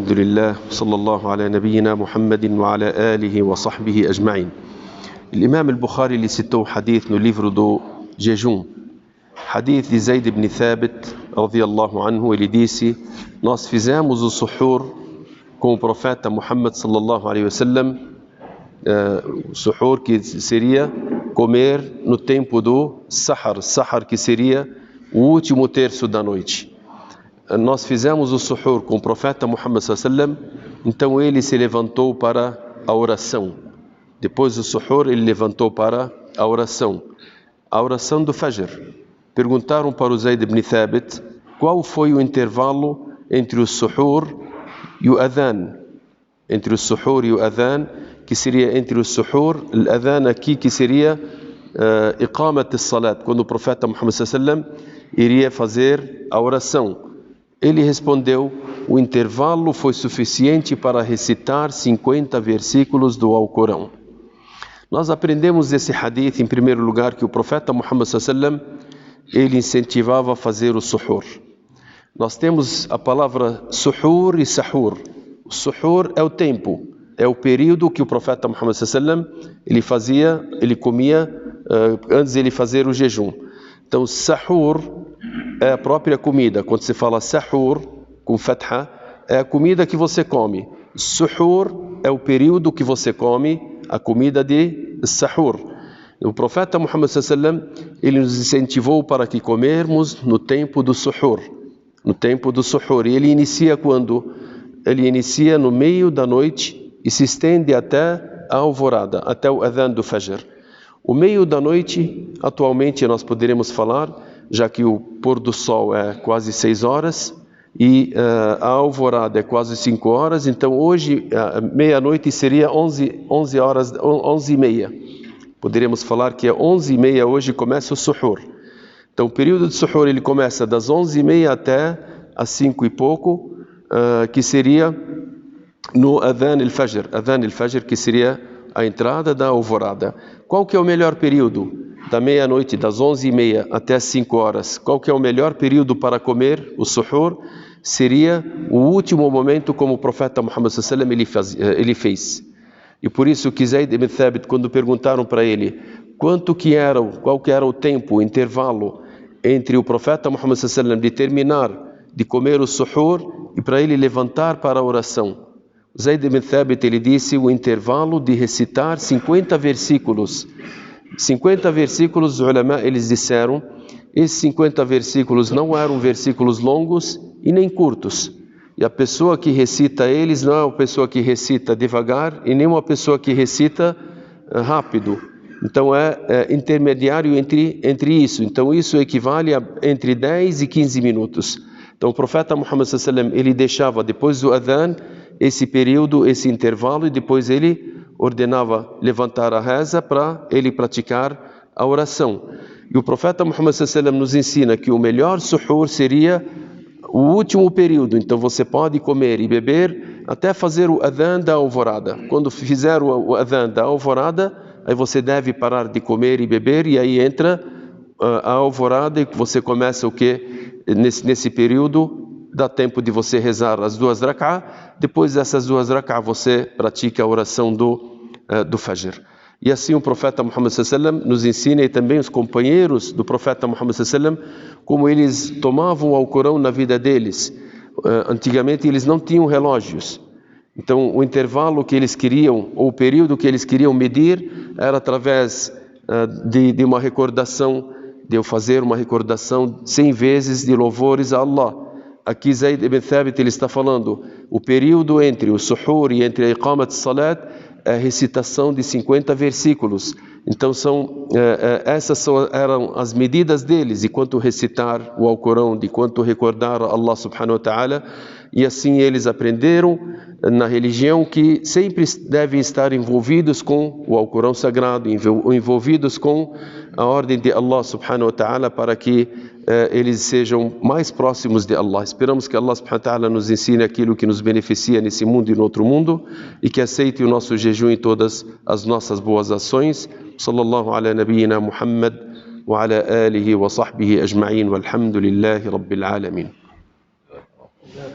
الحمد لله صلى الله على نبينا محمد وعلى آله وصحبه أجمعين. الإمام البخاري ele citou um hadith no livro do jejum, hadith de Zayd ibn Thabit radiyallahu anhu. Ele disse: nós fizemos o suhur com o profeta Muhammad sallallahu alaihi wasallam, o suhur que seria comer no tempo do sahar que seria o último terço da noite. Nós fizemos o suhur com o profeta Muhammad sallallahu alaihi wasallam, então ele se levantou para a oração. Depois do suhur ele levantou para a oração do Fajr. Perguntaram para o Zayd ibn Thabit qual foi o intervalo entre o suhur e o adhan. Entre o suhur e o adhan, que seria entre o suhur, o adhan aqui que seria iqamat as-salat, quando o profeta Muhammad sallallahu alaihi wasallam iria fazer a oração. Ele respondeu: o intervalo foi suficiente para recitar 50 versículos do Alcorão. Nós aprendemos desse hadith, em primeiro lugar, que o profeta Muhammad sallallahu alaihi wasallam ele incentivava a fazer o suhur. Nós temos a palavra suhur e sahur. O suhur é o tempo, é o período que o profeta Muhammad sallallahu alaihi wasallam ele comia antes de ele fazer o jejum. Então, sahur é a própria comida. Quando se fala sahur com fatha, é a comida que você come. Suhur é o período que você come a comida de sahur. O profeta Muhammad sallallahu alaihi wasallam ele nos incentivou para que comermos no tempo do suhur. No tempo do suhur. E ele inicia quando? Ele inicia no meio da noite e se estende até a alvorada, até o adhan do Fajr. O meio da noite, atualmente nós poderemos falar, já que o pôr do sol é quase 6 horas e a alvorada é quase 5 horas, então hoje, meia-noite seria 11 horas, 11h30. Poderíamos falar que é 11h30 hoje começa o suhur. Então o período de suhur ele começa das 11h30 até as 5 e pouco, que seria no adhan al-fajr. Adhan al-fajr que seria a entrada da alvorada. Qual que é o melhor período? Da meia-noite, das 11h30 até as 5 horas. Qual que é o melhor período para comer o suhur? Seria o último momento, como o profeta Muhammad sallallahu alaihi wasallam ele fez. E por isso que Zayd ibn Thabit, quando perguntaram para ele qual que era o tempo, o intervalo entre o profeta Muhammad sallallahu alaihi wasallam de terminar de comer o suhur e para ele levantar para a oração, Zayd ibn Thabit ele disse o intervalo de recitar 50 versículos. 50 versículos, os ulama eles disseram, esses 50 versículos não eram versículos longos e nem curtos. E a pessoa que recita eles não é uma pessoa que recita devagar e nem uma pessoa que recita rápido. Então é intermediário entre isso. Então isso equivale a entre 10 e 15 minutos. Então o profeta Muhammad sallallahu alaihi wasallam ele deixava depois do adhan esse período, esse intervalo, e depois ele ordenava levantar a reza para ele praticar a oração. E o profeta Muhammad sallallahu alaihi wasallam nos ensina que o melhor suhur seria o último período. Então você pode comer e beber até fazer o adhan da alvorada. Quando fizer o adhan da alvorada, aí você deve parar de comer e beber, e aí entra a alvorada e você começa o que? Nesse período dá tempo de você rezar as 2 rak'ah. Depois dessas 2 rak'ah você pratica a oração do Fajr. E assim o profeta Muhammad sallallahu alaihi wasallam nos ensina, e também os companheiros do profeta Muhammad sallallahu alaihi wasallam, como eles tomavam o Alcorão na vida deles. Antigamente eles não tinham relógios. Então o intervalo que eles queriam, ou o período que eles queriam medir, era através de uma recordação, de eu fazer uma recordação 100 vezes de louvores a Allah. Aqui Zayd ibn Thabit ele está falando o período entre o suhur e entre a iqamat as-salat é a recitação de 50 versículos. Então essas eram as medidas deles de quanto recitar o Alcorão, de quanto recordar a Allah subhanahu wa ta'ala. E assim eles aprenderam na religião que sempre devem estar envolvidos com o Alcorão sagrado, envolvidos com a ordem de Allah subhanahu wa ta'ala, para que eles sejam mais próximos de Allah. Esperamos que Allah subhanahu wa ta'ala nos ensine aquilo que nos beneficia nesse mundo e no outro mundo, e que aceite o nosso jejum e todas as nossas boas ações. Sallallahu ala nabiyyina Muhammad wa ala alihi wa sahbihi ajma'in, walhamdulillahi rabbil alamin.